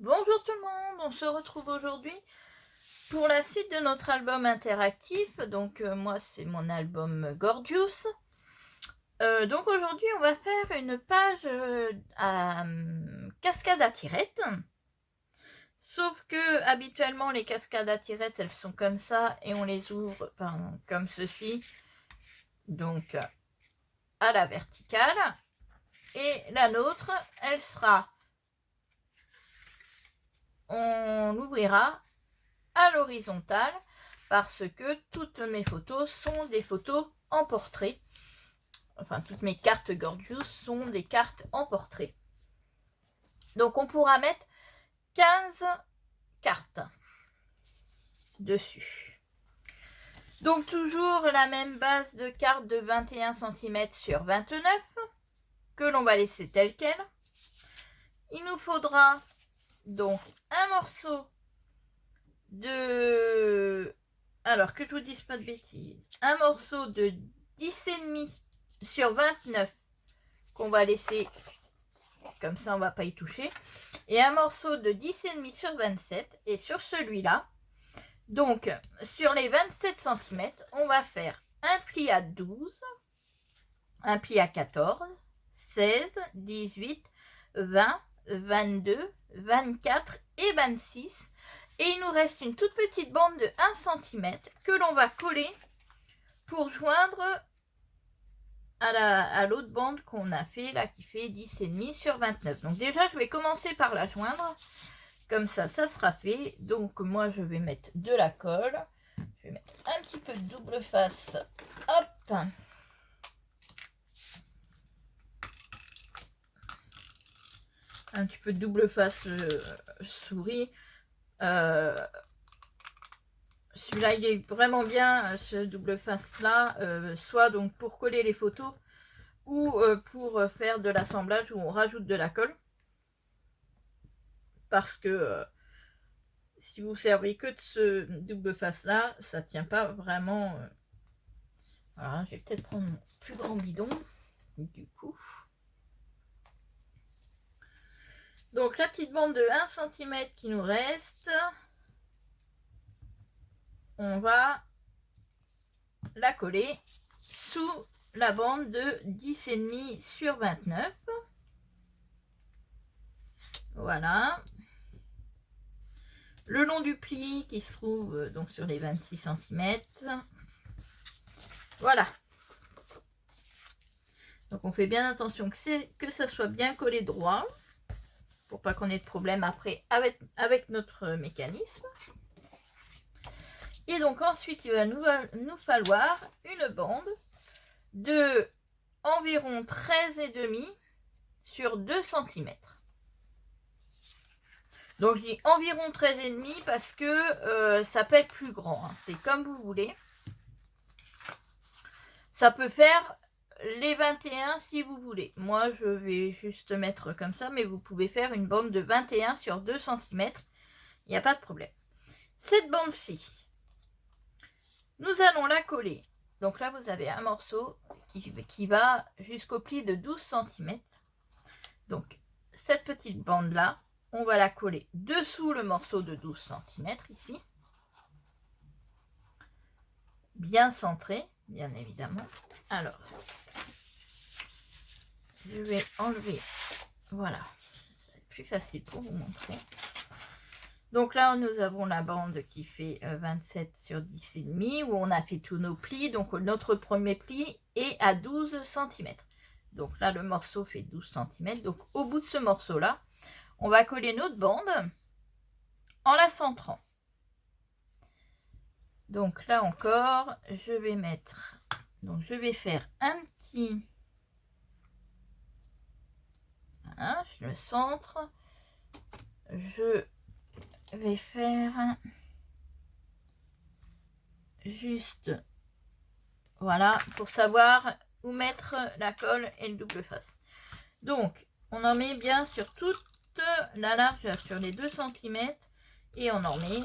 Bonjour tout le monde, on se retrouve aujourd'hui pour la suite de notre album interactif. Donc moi c'est mon album Gordius. Donc aujourd'hui on va faire une page à cascade à tirettes. Sauf que habituellement les cascades à tirettes elles sont comme ça et on les ouvre comme ceci. Donc à la verticale. Et la nôtre elle sera, on l'ouvrira à l'horizontale parce que toutes mes photos sont des photos en portrait. Enfin, toutes mes cartes Gordius sont des cartes en portrait. Donc, on pourra mettre 15 cartes dessus. Donc, toujours la même base de cartes de 21 cm sur 29 que l'on va laisser telle quelle. Il nous faudra donc un morceau de... Alors, que je vous dise pas de bêtises. Un morceau de 10,5 sur 29 qu'on va laisser comme ça, on va pas y toucher. Et un morceau de 10,5 sur 27. Et sur celui-là, donc sur les 27 cm, on va faire un pli à 12, un pli à 14, 16, 18, 20, 22, 24 et 26. Et il nous reste une toute petite bande de 1 cm que l'on va coller pour joindre à l'autre bande qu'on a fait là, qui fait 10,5 sur 29. Donc déjà je vais commencer par la joindre, comme ça ça sera fait. Donc moi je vais mettre de la colle, je vais mettre un petit peu de double face, hop, un petit peu de double face souris. Celui-là il est vraiment bien, ce double face là, soit donc pour coller les photos ou pour faire de l'assemblage où on rajoute de la colle, parce que si vous servez que de ce double face là, ça tient pas vraiment. Voilà, je vais peut-être prendre mon plus grand bidon du coup. Donc la petite bande de 1 cm qui nous reste, on va la coller sous la bande de 10,5 sur 29. Voilà. Le long du pli qui se trouve donc sur les 26 cm. Voilà. Donc on fait bien attention que ça soit bien collé droit, pour pas qu'on ait de problème après avec notre mécanisme. Et donc ensuite il va nous falloir une bande de environ 13,5 sur 2 cm. Donc je dis environ 13,5 parce que ça peut être plus grand, hein. C'est comme vous voulez. Ça peut faire les 21 si vous voulez. Moi je vais juste mettre comme ça, mais vous pouvez faire une bande de 21 sur 2 cm. Il n'y a pas de problème. Cette bande-ci, nous allons la coller. Donc là vous avez un morceau qui va jusqu'au pli de 12 cm. Donc cette petite bande là, on va la coller dessous le morceau de 12 cm ici. Bien centré, bien évidemment. Alors, je vais enlever, voilà, ça va être plus facile pour vous montrer. Donc là, nous avons la bande qui fait 27 sur 10,5 où on a fait tous nos plis. Donc notre premier pli est à 12 cm. Donc là, le morceau fait 12 cm. Donc au bout de ce morceau-là, on va coller notre bande en la centrant. Donc là encore, je vais mettre, donc je vais faire un petit, voilà, je le centre, je vais faire juste, voilà, pour savoir où mettre la colle et le double face. Donc on en met bien sur toute la largeur, sur les 2 cm, et on en met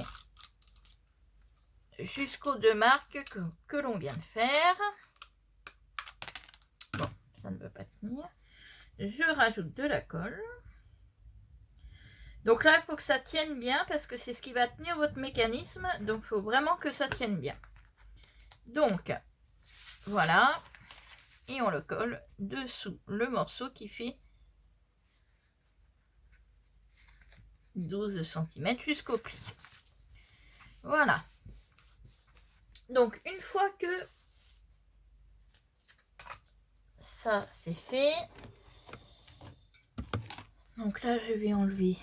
jusqu'aux 2 marques que l'on vient de faire. Bon, ça ne veut pas tenir. Je rajoute de la colle. Donc là, il faut que ça tienne bien parce que c'est ce qui va tenir votre mécanisme. Donc, il faut vraiment que ça tienne bien. Donc, voilà. Et on le colle dessous le morceau qui fait 12 cm jusqu'au pli. Voilà. Donc, une fois que ça c'est fait, donc là, je vais enlever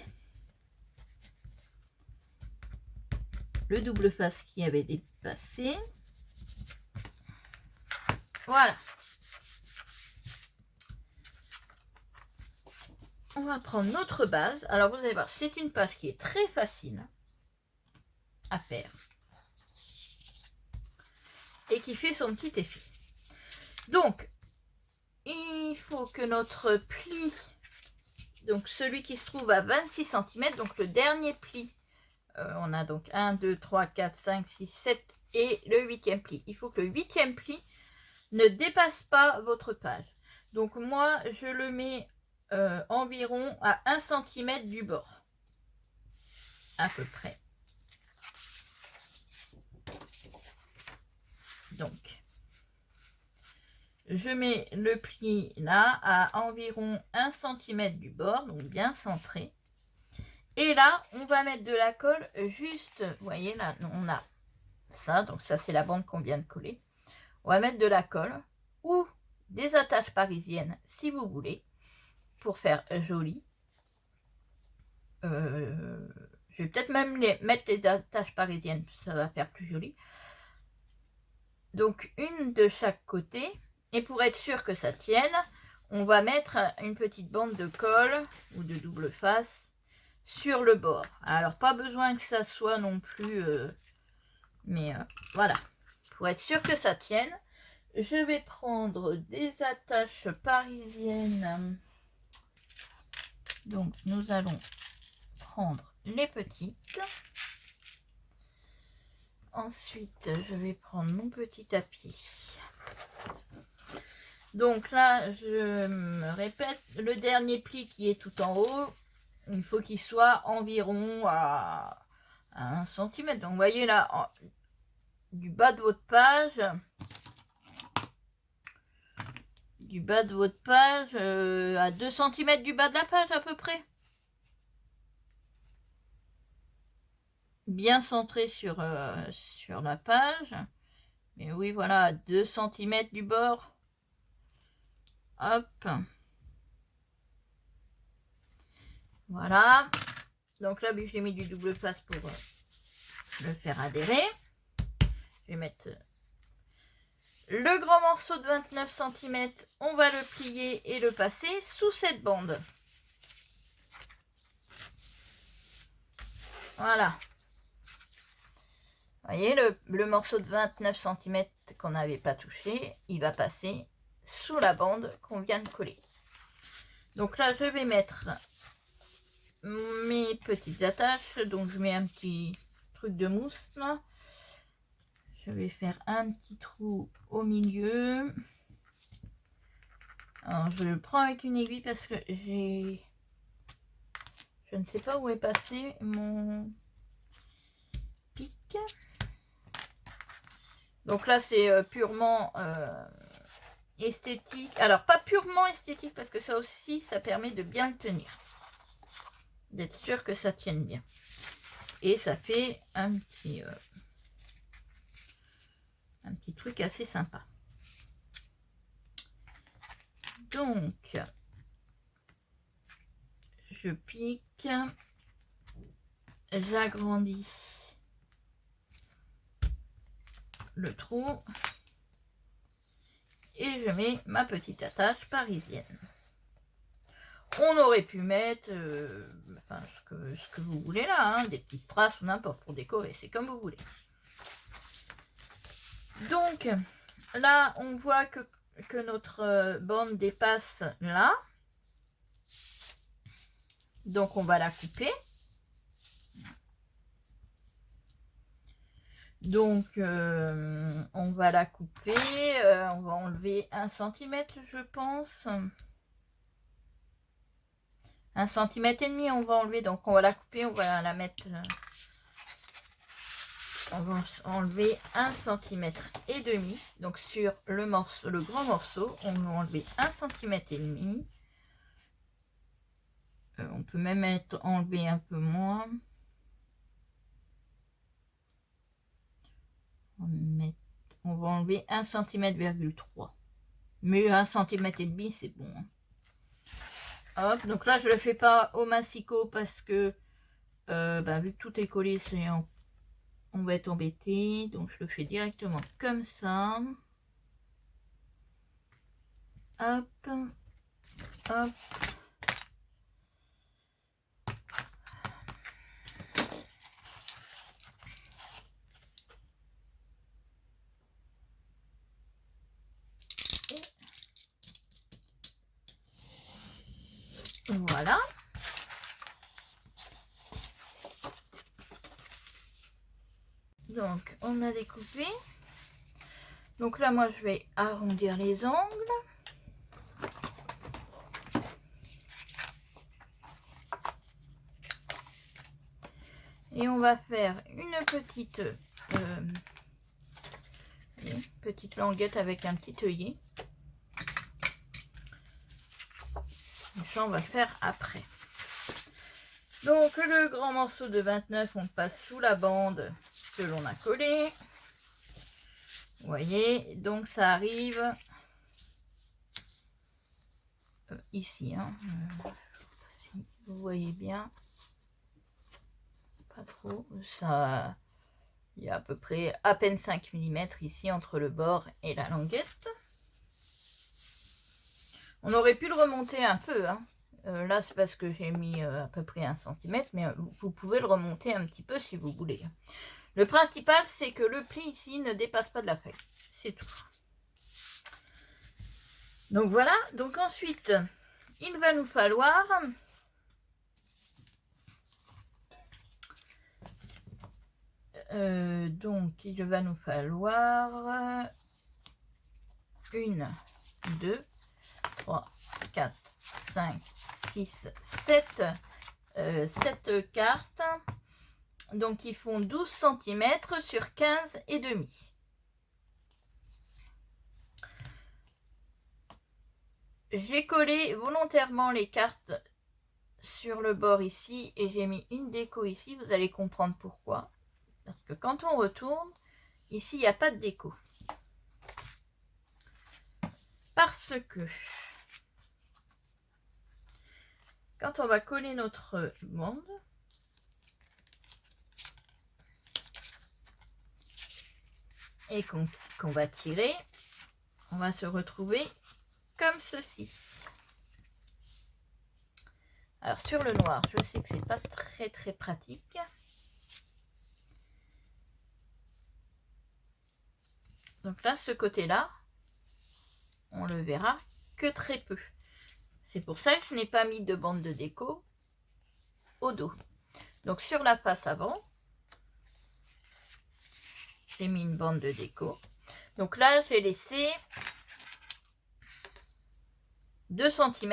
le double face qui avait dépassé. Voilà. On va prendre notre base. Alors, vous allez voir, c'est une page qui est très facile à faire et qui fait son petit effet. Donc, il faut que notre pli, donc celui qui se trouve à 26 cm, donc le dernier pli, on a donc 1, 2, 3, 4, 5, 6, 7 et le 8e pli. Il faut que le 8e pli ne dépasse pas votre page. Donc moi, je le mets environ à 1 cm du bord. À peu près. Donc, je mets le pli là à environ 1 cm du bord, donc bien centré. Et là, on va mettre de la colle juste, vous voyez là, on a ça, donc ça c'est la bande qu'on vient de coller. On va mettre de la colle ou des attaches parisiennes si vous voulez, pour faire joli. Je vais peut-être même mettre les attaches parisiennes, ça va faire plus joli. Donc une de chaque côté. Et pour être sûr que ça tienne, on va mettre une petite bande de colle ou de double face sur le bord. Alors pas besoin que ça soit non plus... voilà. Pour être sûr que ça tienne, je vais prendre des attaches parisiennes. Donc nous allons prendre les petites. Ensuite, je vais prendre mon petit tapis. Donc là, je me répète, le dernier pli qui est tout en haut, il faut qu'il soit environ à 1 cm. Donc vous voyez là, du bas de votre page, à 2 cm du bas de la page à peu près. Bien centré sur la page. Mais oui, voilà, 2 cm du bord. Hop. Voilà. Donc là, j'ai mis du double face pour le faire adhérer. Je vais mettre le grand morceau de 29 cm. On va le plier et le passer sous cette bande. Voilà. Vous voyez, le morceau de 29 cm qu'on n'avait pas touché, il va passer sous la bande qu'on vient de coller. Donc là, je vais mettre mes petites attaches. Donc je mets un petit truc de mousse là. Je vais faire un petit trou au milieu. Alors je le prends avec une aiguille parce que je ne sais pas où est passé mon pic. Donc là c'est purement esthétique. Alors pas purement esthétique parce que ça aussi ça permet de bien le tenir. D'être sûr que ça tienne bien. Et ça fait un petit truc assez sympa. Donc, je pique, j'agrandis le trou et je mets ma petite attache parisienne. On aurait pu mettre ce que vous voulez là, hein, des petites strass ou n'importe pour décorer, c'est comme vous voulez. Donc là, on voit que notre bande dépasse là. Donc on va la couper. Donc on va la couper, on va enlever 1 cm je pense. 1,5 cm on va enlever, donc on va la couper, on va la mettre, on va enlever 1,5 cm. Donc sur le morceau, le grand morceau, on va enlever 1,5 cm. On peut même enlever un peu moins. On va enlever 1,3 cm. Mais 1,5 cm c'est bon. Hop, donc là je le fais pas au massicot parce que vu que tout est collé, on va être embêté. Donc je le fais directement comme ça. Hop, hop. Voilà. Donc on a découpé. Donc là moi je vais arrondir les angles. Et on va faire une petite languette avec un petit œillet. Et ça on va le faire après. Donc le grand morceau de 29, on passe sous la bande que l'on a collé. Vous voyez, donc ça arrive ici. Hein. Si vous voyez bien, pas trop. Ça, il y a à peu près à peine 5 mm ici entre le bord et la languette. On aurait pu le remonter un peu. Hein. Là, c'est parce que j'ai mis à peu près 1 cm, mais vous pouvez le remonter un petit peu si vous voulez. Le principal, c'est que le pli ici ne dépasse pas de la feuille. C'est tout. Donc voilà. Donc ensuite, il va nous falloir une, 2, 3, 4, 5, 6, 7 cartes. Donc ils font 12 cm sur 15,5. J'ai collé volontairement les cartes sur le bord ici et j'ai mis une déco ici. Vous allez comprendre pourquoi. Parce que quand on retourne, ici il n'y a pas de déco. Parce que quand on va coller notre bande, et qu'on va tirer, on va se retrouver comme ceci. Alors sur le noir, je sais que c'est pas très pratique. Donc là, ce côté-là, on le verra que très peu. C'est pour ça que je n'ai pas mis de bande de déco au dos. Donc sur la face avant, j'ai mis une bande de déco. Donc là, j'ai laissé 2 cm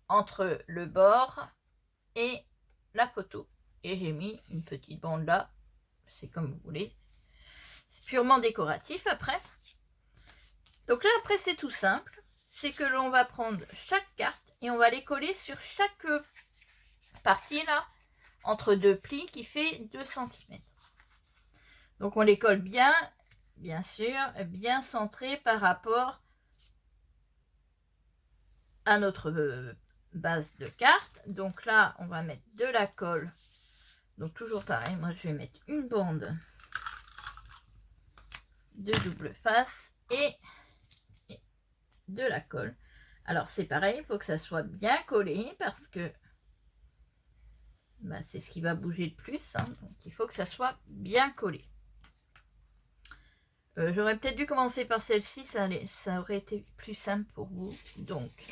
entre le bord et la photo. Et j'ai mis une petite bande là. C'est comme vous voulez. C'est purement décoratif après. Donc là, après, c'est tout simple. C'est que l'on va prendre chaque carte et on va les coller sur chaque partie là, entre deux plis qui fait 2 cm. Donc on les colle bien sûr, bien centré par rapport à notre base de carte. Donc là, on va mettre de la colle. Donc toujours pareil, moi je vais mettre une bande de double face et de la colle. Alors c'est pareil, il faut que ça soit bien collé parce que c'est ce qui va bouger le plus. Hein, donc il faut que ça soit bien collé. J'aurais peut-être dû commencer par celle-ci, ça aurait été plus simple pour vous. Donc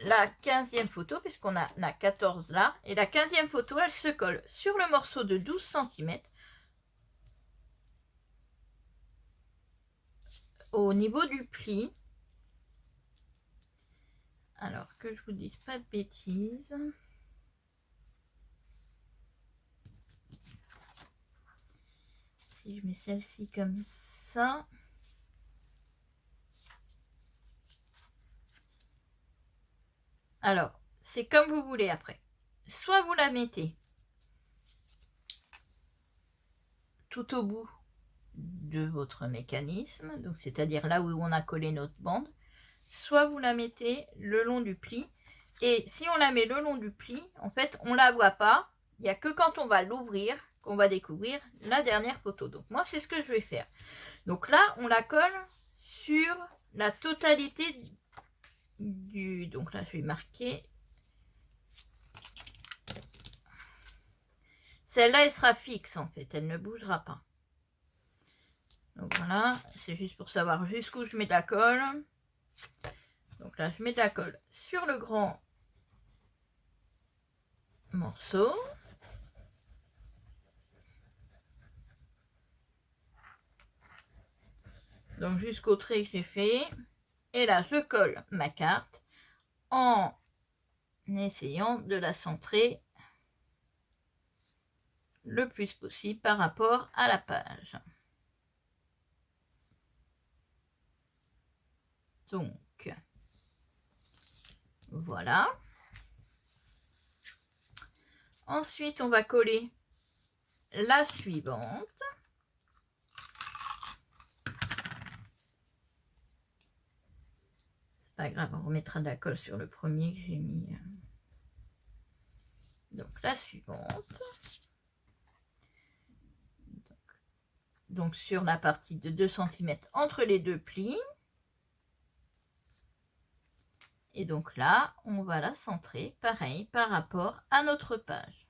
la 15e photo, puisqu'on a la 14 là, et la 15e photo, elle se colle sur le morceau de 12 cm au niveau du pli. Alors que je vous dise pas de bêtises. Si je mets celle-ci comme ça. Alors, c'est comme vous voulez après. Soit vous la mettez tout au bout de votre mécanisme, donc c'est-à-dire là où on a collé notre bande, soit vous la mettez le long du pli. Et si on la met le long du pli, en fait, on la voit pas. Il n'y a que quand on va l'ouvrir qu'on va découvrir la dernière photo. Donc moi, c'est ce que je vais faire. Donc là, on la colle sur la totalité du... Donc là, je vais marquer. Celle-là, elle sera fixe en fait, elle ne bougera pas. Donc voilà, c'est juste pour savoir jusqu'où je mets de la colle. Donc là, je mets de la colle sur le grand morceau. Donc jusqu'au trait que j'ai fait. Et là, je colle ma carte en essayant de la centrer le plus possible par rapport à la page. Donc, voilà. Ensuite, on va coller la suivante. C'est pas grave, on remettra de la colle sur le premier que j'ai mis. Donc, la suivante. Donc, sur la partie de 2 cm entre les deux plis. Et donc là, on va la centrer, pareil, par rapport à notre page.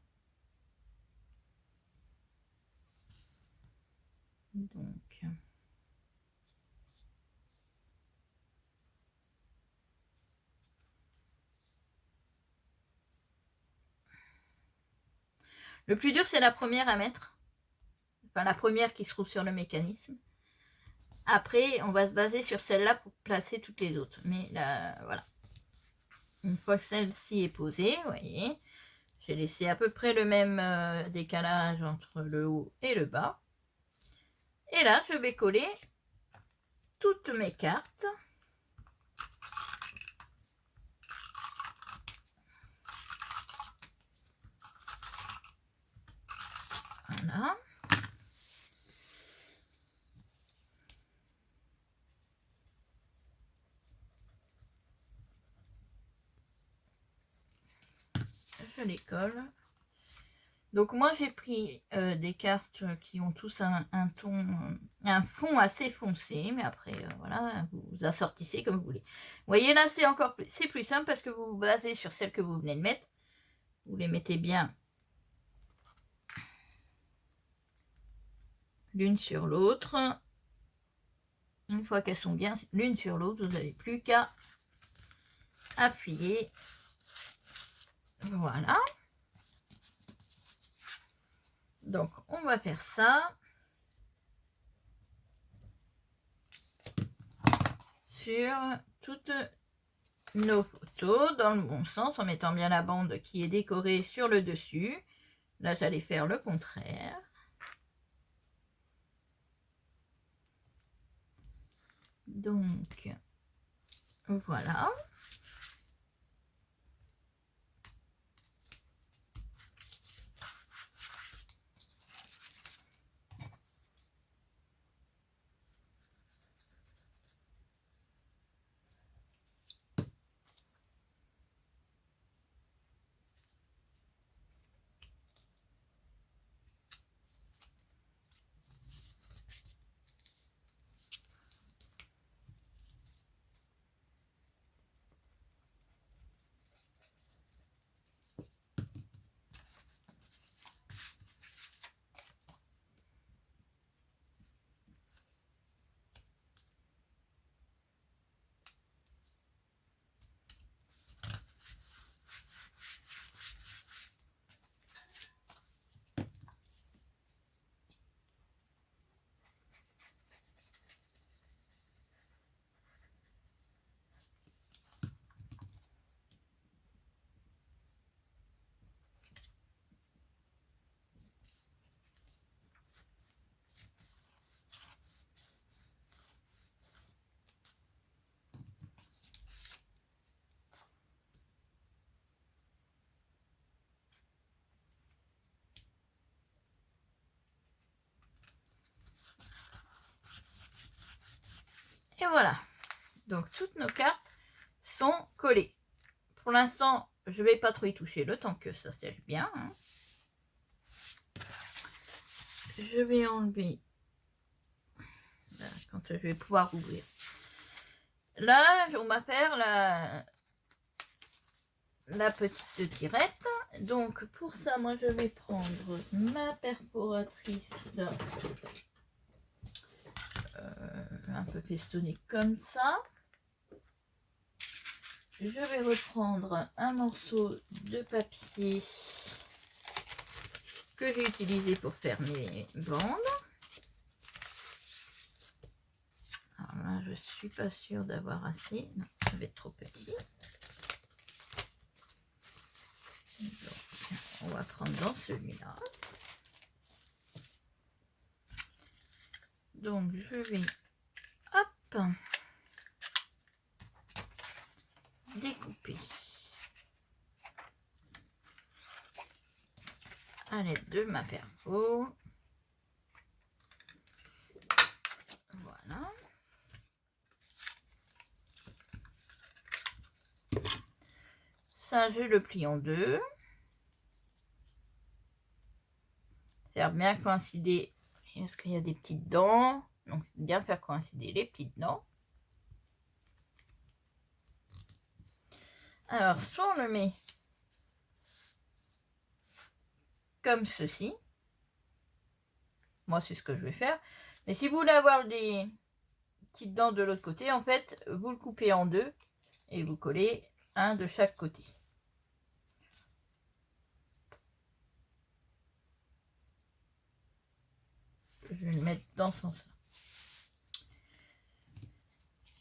Donc, le plus dur, c'est la première à mettre. Enfin, la première qui se trouve sur le mécanisme. Après, on va se baser sur celle-là pour placer toutes les autres. Mais là, voilà. Une fois que celle-ci est posée, vous voyez, j'ai laissé à peu près le même décalage entre le haut et le bas. Et là, je vais coller toutes mes cartes. Voilà. Je les colle. Donc moi j'ai pris des cartes qui ont tous un ton, un fond assez foncé, mais après voilà, vous assortissez comme vous voulez. Vous voyez là c'est encore plus, c'est plus simple parce que vous vous basez sur celle que vous venez de mettre. Vous les mettez bien l'une sur l'autre. Une fois qu'elles sont bien l'une sur l'autre, vous n'avez plus qu'à appuyer. Voilà. Donc on va faire ça sur toutes nos photos dans le bon sens en mettant bien la bande qui est décorée sur le dessus. Là j'allais faire le contraire. Donc voilà. Et voilà. Donc toutes nos cartes sont collées. Pour l'instant, je ne vais pas trop y toucher le temps que ça sèche bien. Hein. Je vais enlever là, quand je vais pouvoir ouvrir. Là, on va faire la petite tirette. Donc pour ça, moi je vais prendre ma perforatrice un peu festonnée comme ça. Je vais reprendre un morceau de papier que j'ai utilisé pour faire mes bandes. Alors là, je suis pas sûre d'avoir assez. Non, ça va être trop petit. Donc, on va prendre dans celui-là. Donc, je vais, hop, découper à l'aide de ma perco. Voilà. Ça, je le plie en deux. Faire bien coïncider. Est-ce qu'il y a des petites dents? Donc, bien faire coïncider les petites dents. Alors, soit on le met comme ceci. Moi, c'est ce que je vais faire. Mais si vous voulez avoir des petites dents de l'autre côté, en fait, vous le coupez en deux et vous collez un de chaque côté. Je vais le mettre dans ce sens-là.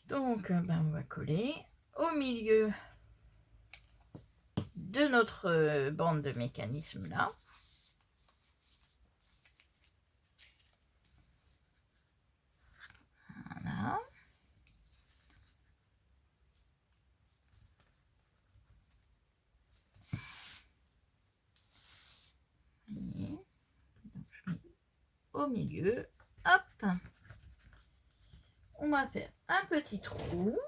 Donc, on va coller au milieu de notre bande de mécanisme là. Voilà. Donc, je mets au milieu. Hop. On va faire un petit trou.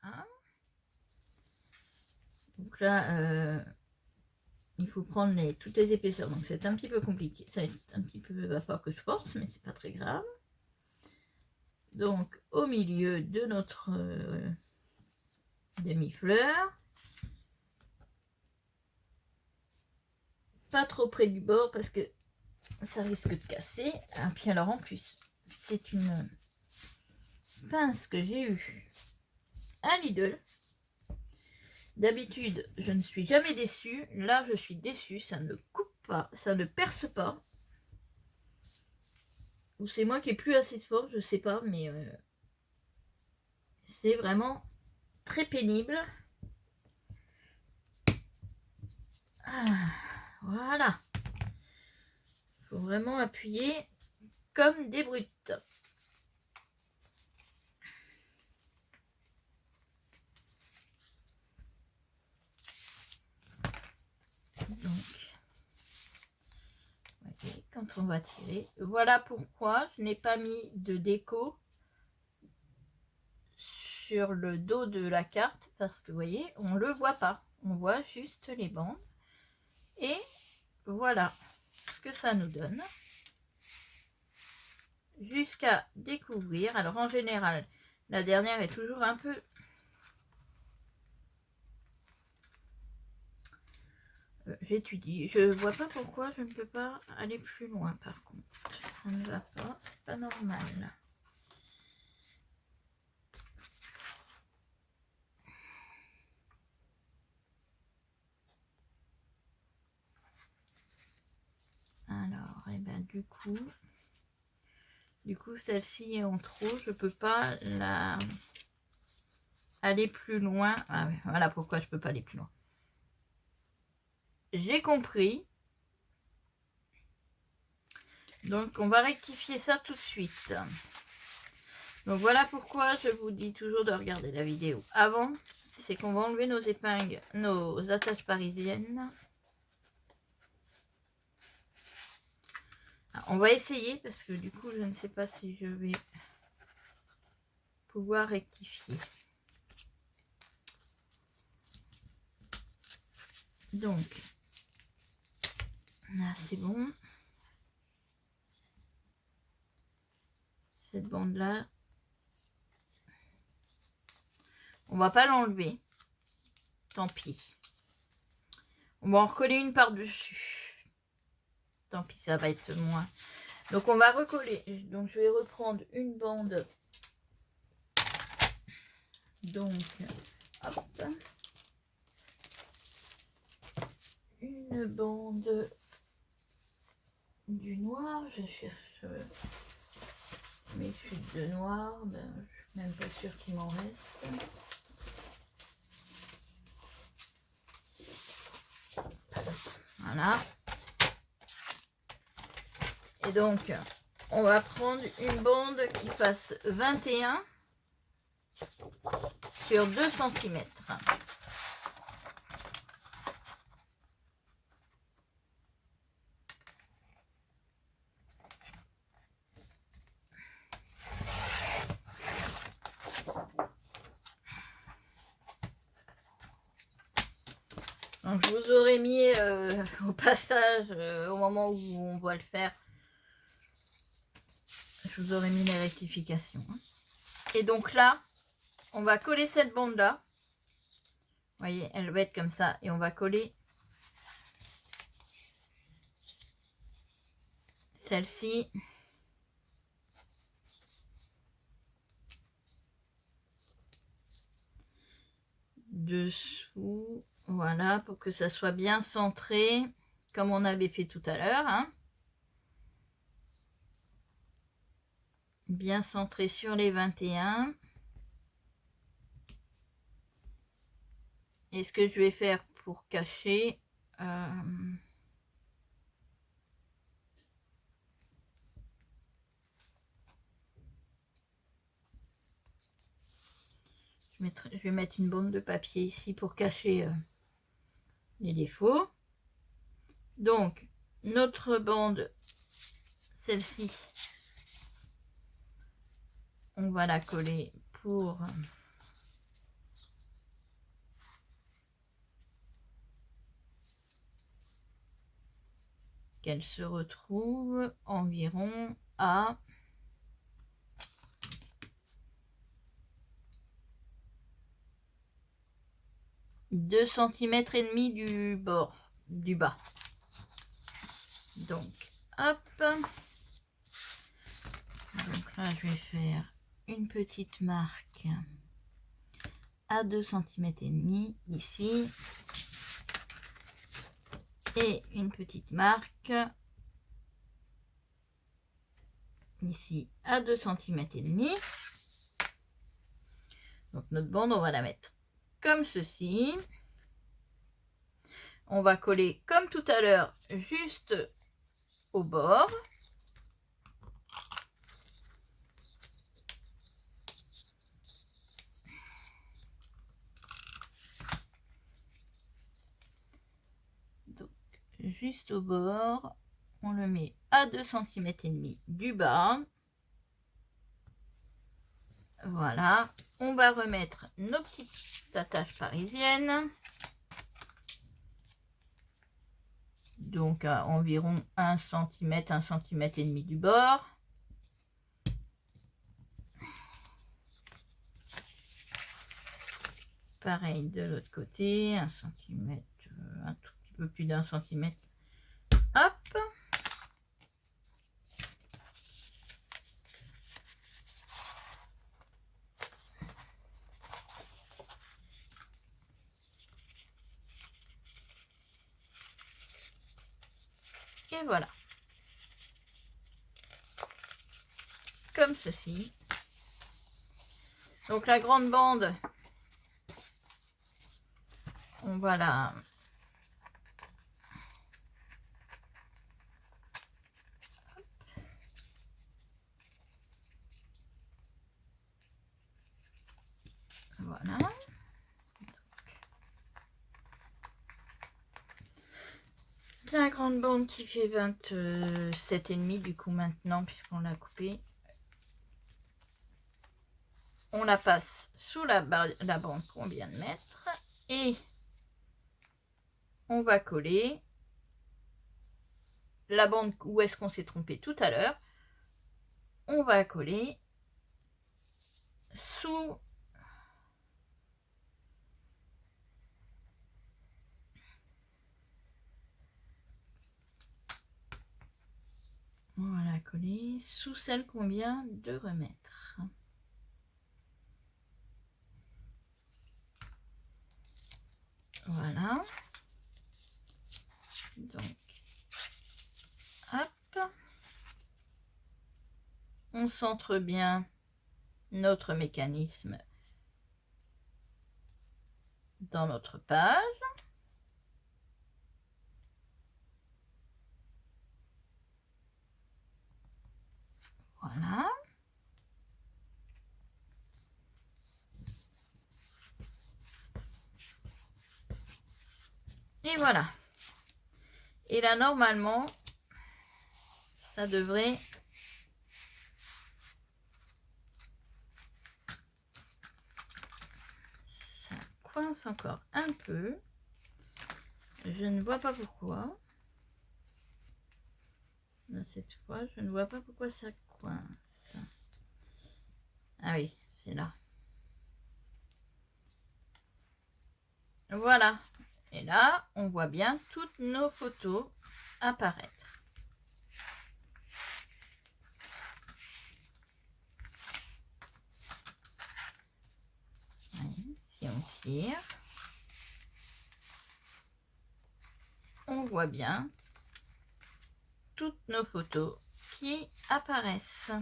Hein. Donc là, il faut prendre toutes les épaisseurs. Donc c'est un petit peu compliqué. Ça va être un petit peu, va falloir que je force, mais c'est pas très grave. Donc au milieu de notre demi-fleur. Pas trop près du bord parce que ça risque de casser. Et puis alors en plus, c'est une pince que j'ai eue à Lidl. D'habitude, je ne suis jamais déçue. Là, je suis déçue. Ça ne coupe pas, ça ne perce pas. Ou c'est moi qui ai plus assez fort, je sais pas, mais c'est vraiment très pénible. Ah, voilà. Il faut vraiment appuyer comme des brutes. Donc, voyez, quand on va tirer, voilà pourquoi je n'ai pas mis de déco sur le dos de la carte, parce que vous voyez, on le voit pas, on voit juste les bandes. Et voilà ce que ça nous donne. Jusqu'à découvrir, alors en général, la dernière est toujours un peu j'étudie. Je vois pas pourquoi je ne peux pas aller plus loin par contre. Ça ne va pas, c'est pas normal. Alors, et ben du coup celle-ci est en trop. Je peux pas aller plus loin. Ah, voilà pourquoi je peux pas aller plus loin. J'ai compris. Donc on va rectifier ça tout de suite. Donc voilà pourquoi je vous dis toujours de regarder la vidéo avant. C'est qu'on va enlever nos épingles, nos attaches parisiennes. Alors, on va essayer parce que du coup je ne sais pas si je vais pouvoir rectifier. Donc là c'est bon. Cette bande là, on va pas l'enlever, tant pis. On va en recoller une par dessus, tant pis, ça va être moins. Donc on va recoller, donc je vais reprendre une bande, donc hop, une bande du noir. Je cherche mes chutes de noir, ben, je suis même pas sûre qu'il m'en reste. Voilà. Et donc, on va prendre une bande qui fasse 21 sur 2 cm. Donc, je vous aurais mis au passage, au moment où on va le faire, je vous aurais mis les rectifications. Et donc là, on va coller cette bande là. Vous voyez, elle va être comme ça. Et on va coller celle-ci. Dessous. Voilà, pour que ça soit bien centré. Comme on avait fait tout à l'heure. Hein. Bien centré sur les 21. Et ce que je vais faire pour cacher... je vais mettre une bande de papier ici pour cacher les défauts. Donc, notre bande, celle-ci, on va la coller pour qu'elle se retrouve environ à 2 cm et demi du bord, du bas. Donc, hop. Donc là, je vais faire une petite marque à 2 cm et demi ici. Et une petite marque ici à 2 cm et demi. Donc notre bande, on va la mettre comme ceci. On va coller comme tout à l'heure juste au bord. Donc juste au bord, on le met à 2 cm et demi du bas. Voilà, on va remettre nos petites attaches parisiennes. Donc à environ 1 cm, 1 cm et demi du bord. Pareil de l'autre côté, 1 cm, un tout petit peu plus d'1 cm. Hop. Et voilà. Comme ceci. Donc la grande bande, on va la... Voilà. La grande bande qui fait 27,5 du coup maintenant, puisqu'on l'a coupée. On la passe sous la bande qu'on vient de mettre. Et on va coller la bande où est-ce qu'on s'est trompé tout à l'heure. On va coller sous on va la coller sous celle qu'on vient de remettre. Voilà. Donc, hop. On centre bien notre mécanisme dans notre page. Voilà. Et voilà. Et là, normalement, ça devrait... Ça coince encore un peu. Je ne vois pas pourquoi. Là, cette fois, je ne vois pas pourquoi ça coince. Ah oui, c'est là. Voilà. Et là, on voit bien toutes nos photos apparaître. Oui, si on tire, on voit bien toutes nos photos qui apparaissent.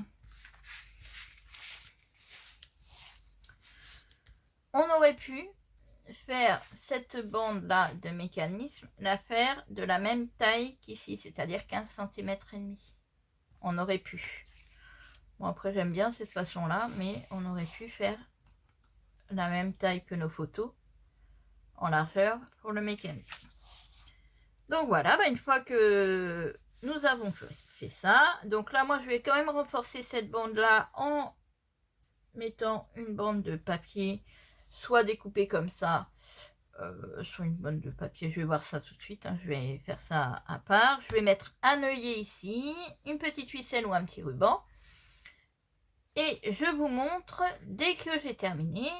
On aurait pu faire cette bande là de mécanisme, la faire de la même taille qu'ici, c'est-à-dire 15 cm et demi. On aurait pu. Bon, après j'aime bien cette façon là, mais on aurait pu faire la même taille que nos photos en largeur pour le mécanisme. Donc voilà, une fois que nous avons fait ça, donc là moi je vais quand même renforcer cette bande là en mettant une bande de papier, soit découpée comme ça, soit une bande de papier, je vais voir ça tout de suite, hein, je vais faire ça à part. Je vais mettre un œillet ici, une petite ficelle ou un petit ruban, et je vous montre dès que j'ai terminé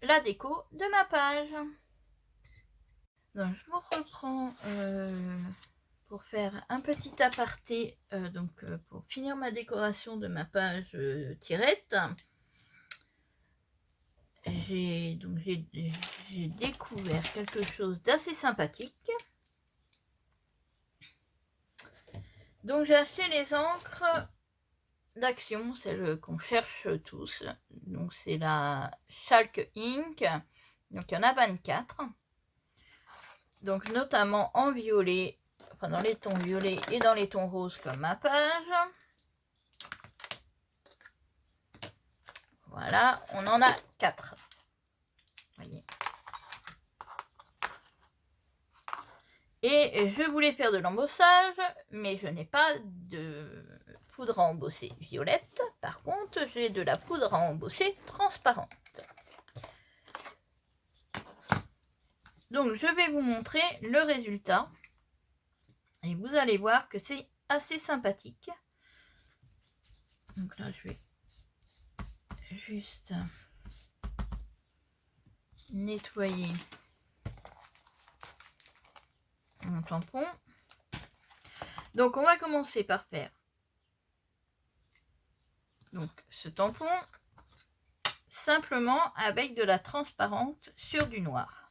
la déco de ma page. Donc je vous reprends pour faire un petit aparté, pour finir ma décoration de ma page tirette. J'ai découvert quelque chose d'assez sympathique. Donc j'ai acheté les encres d'Action, celles qu'on cherche tous. Donc c'est la Chalk Ink. Donc il y en a 24. Donc notamment en violet, enfin dans les tons violets et dans les tons roses comme ma page. Voilà, on en a 4. Voyez. Et je voulais faire de l'embossage, mais je n'ai pas de poudre à embosser violette. Par contre, j'ai de la poudre à embosser transparente. Donc, je vais vous montrer le résultat. Et vous allez voir que c'est assez sympathique. Donc là, je vais juste nettoyer mon tampon. Donc, on va commencer par faire donc ce tampon simplement avec de la transparente sur du noir.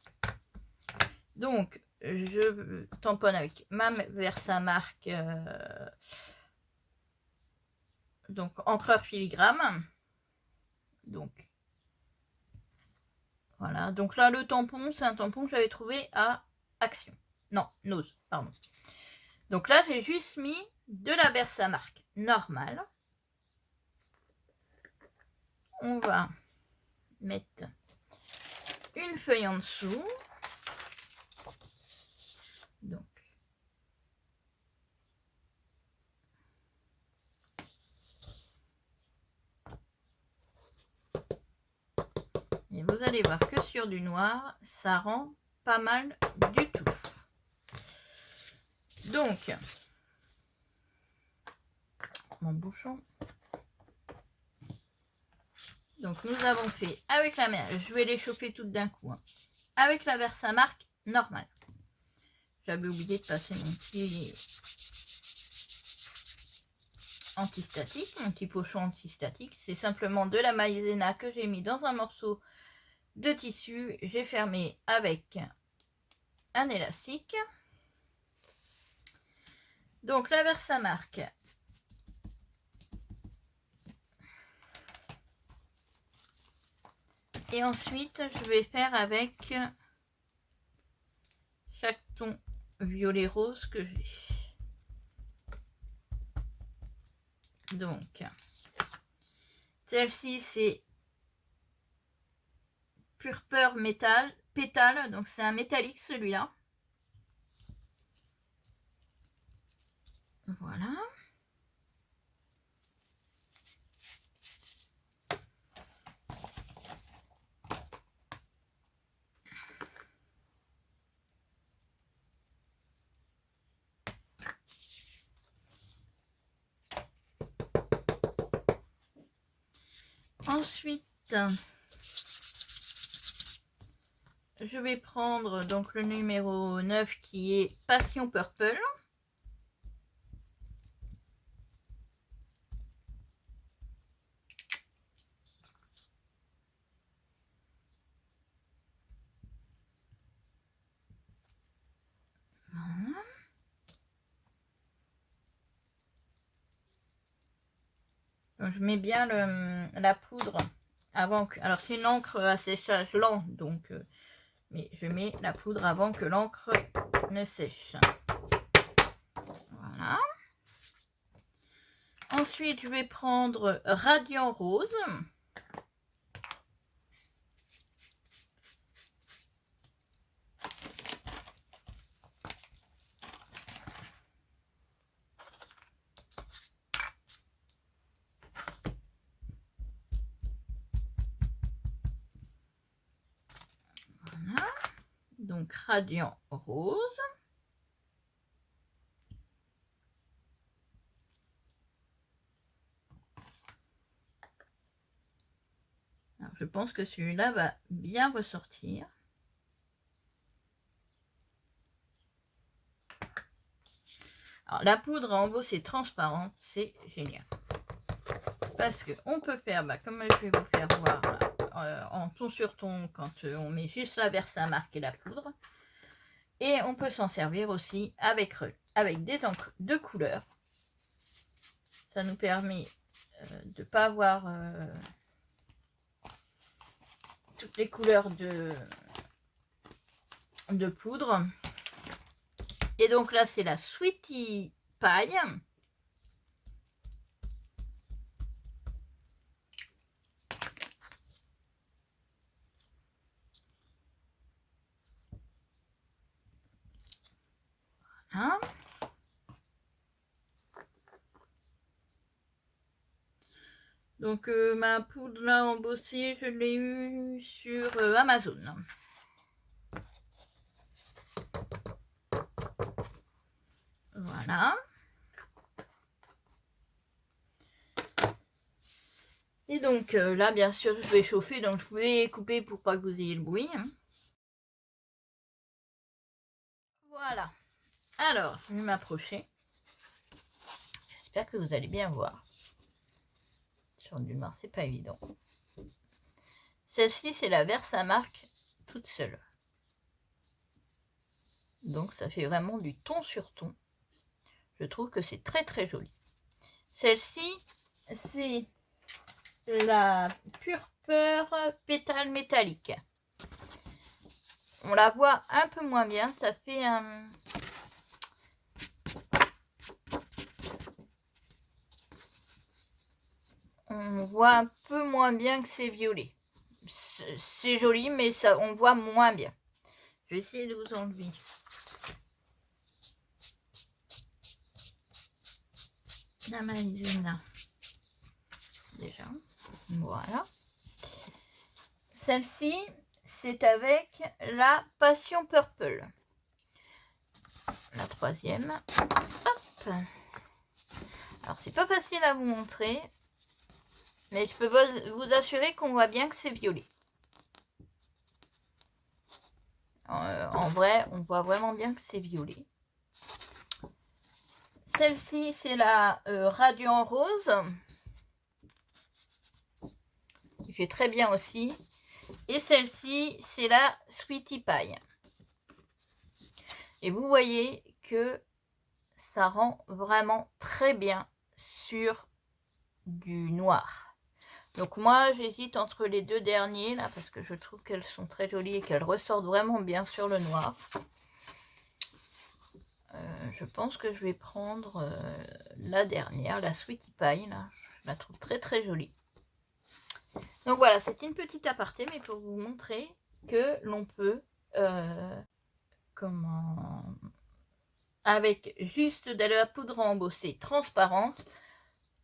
Donc, je tamponne avec ma Versamark donc encreur filigrane. Donc voilà, donc là le tampon, c'est un tampon que j'avais trouvé à Action. Non, Nose, pardon. Donc là, j'ai juste mis de la Versamark normale. On va mettre une feuille en dessous. Donc, et vous allez voir que sur du noir, ça rend pas mal du tout. Donc, mon bouchon. Donc, nous avons fait avec la mer. Je vais les chauffer toutes d'un coup. Hein. Avec la Versamark normale. J'avais oublié de passer mon petit antistatique, mon petit pochon antistatique. C'est simplement de la maïzena que j'ai mis dans un morceau de tissu. J'ai fermé avec un élastique. Donc la Versamark. Et ensuite, je vais faire avec chaque ton violet rose que j'ai. Donc, celle-ci, c'est Purple Metal, pétale, donc c'est un métallique celui-là. Voilà. Ensuite, je vais prendre donc le numéro 9 qui est Passion Purple. Voilà. Donc, je mets bien la poudre avant que... Alors c'est une encre à séchage lent, donc... mais je mets la poudre avant que l'encre ne sèche. Voilà. Ensuite, je vais prendre Radiant Rose. Voilà. Donc, Radiant Rose. Alors, je pense que celui-là va bien ressortir. Alors, la poudre à embosser transparente, c'est génial. Parce qu'on peut faire, comme je vais vous faire voir, en ton sur ton, quand on met juste la Versamark et la poudre. Et on peut s'en servir aussi avec des encres de couleur. Ça nous permet de ne pas avoir toutes les couleurs de poudre. Et donc là, c'est la Sweetie Pie. Voilà. Donc ma poudre là embossée, je l'ai eue sur Amazon. Voilà. Et donc là, bien sûr, je vais chauffer, donc je vais couper pour pas que vous ayez le bruit. Hein. Voilà. Alors, je vais m'approcher. J'espère que vous allez bien voir. Sur du noir, c'est pas évident. Celle-ci, c'est la Versamark toute seule. Donc, ça fait vraiment du ton sur ton. Je trouve que c'est très très joli. Celle-ci, c'est la Purple Pétale Métallique. On la voit un peu moins bien. Ça fait un... On voit un peu moins bien que c'est violet. c'est joli, mais ça, on voit moins bien. Je vais essayer de vous enlever. La maïzena. Déjà. Voilà. Celle-ci, c'est avec la Passion Purple. La troisième. Hop. Alors, c'est pas facile à vous montrer. Mais je peux vous assurer qu'on voit bien que c'est violet. En vrai, on voit vraiment bien que c'est violet. Celle-ci, c'est la Radiant Rose. Qui fait très bien aussi. Et celle-ci, c'est la Sweetie Pie. Et vous voyez que ça rend vraiment très bien sur du noir. Donc moi, j'hésite entre les deux derniers, là, parce que je trouve qu'elles sont très jolies et qu'elles ressortent vraiment bien sur le noir. Je pense que je vais prendre la dernière, la Sweetie Pie, là. Je la trouve très très jolie. Donc voilà, c'était une petite aparté, mais pour vous montrer que l'on peut, avec juste de la poudre embossée transparente,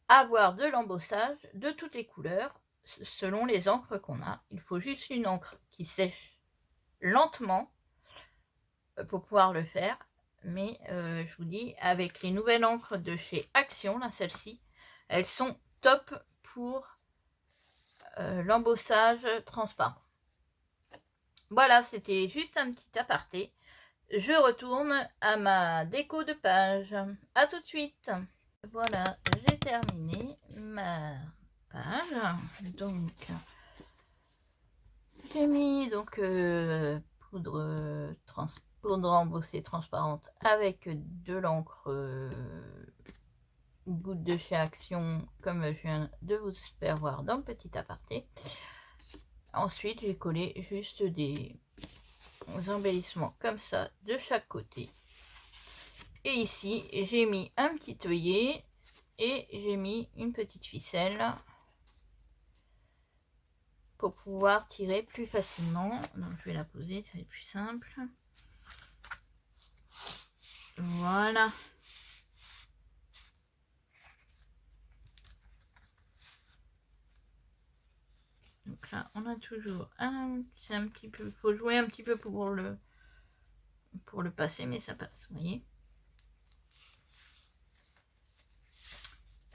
avoir de l'embossage de toutes les couleurs, selon les encres qu'on a. Il faut juste une encre qui sèche lentement pour pouvoir le faire. Mais je vous dis, avec les nouvelles encres de chez Action, là, celles-ci, elles sont top pour l'embossage transparent. Voilà, c'était juste un petit aparté. Je retourne à ma déco de page. À tout de suite. Voilà, j'ai terminé ma page. Donc, j'ai mis donc poudre embossée transparente avec de l'encre goutte de chez Action, comme je viens de vous faire voir dans le petit aparté. Ensuite, j'ai collé juste des embellissements comme ça de chaque côté. Et ici, j'ai mis un petit œillet et j'ai mis une petite ficelle pour pouvoir tirer plus facilement. Donc, je vais la poser, ça va être plus simple. Voilà. Donc là, on a toujours c'est un petit peu, faut jouer un petit peu pour le passer, mais ça passe, vous voyez.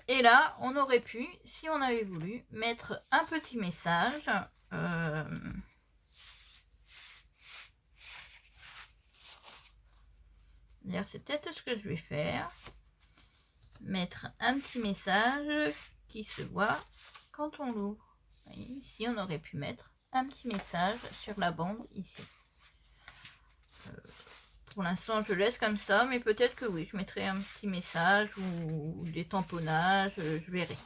Et là, on aurait pu, si on avait voulu, mettre un petit message. D'ailleurs, c'est peut-être ce que je vais faire. Mettre un petit message qui se voit quand on l'ouvre. Ici, on aurait pu mettre un petit message sur la bande ici. Pour l'instant, je laisse comme ça, mais peut-être que oui, je mettrai un petit message ou des tamponnages, je verrai.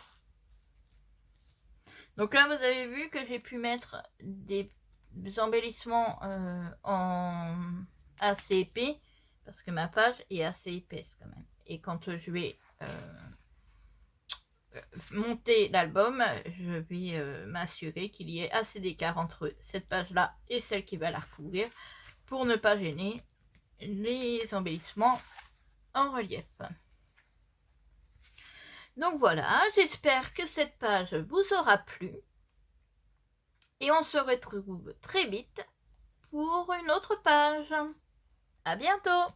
Donc là, vous avez vu que j'ai pu mettre des embellissements en assez épais, parce que ma page est assez épaisse quand même. Et quand je vais monter l'album, je vais m'assurer qu'il y ait assez d'écart entre cette page-là et celle qui va la recouvrir pour ne pas gêner les embellissements en relief. Donc voilà, j'espère que cette page vous aura plu et on se retrouve très vite pour une autre page. À bientôt!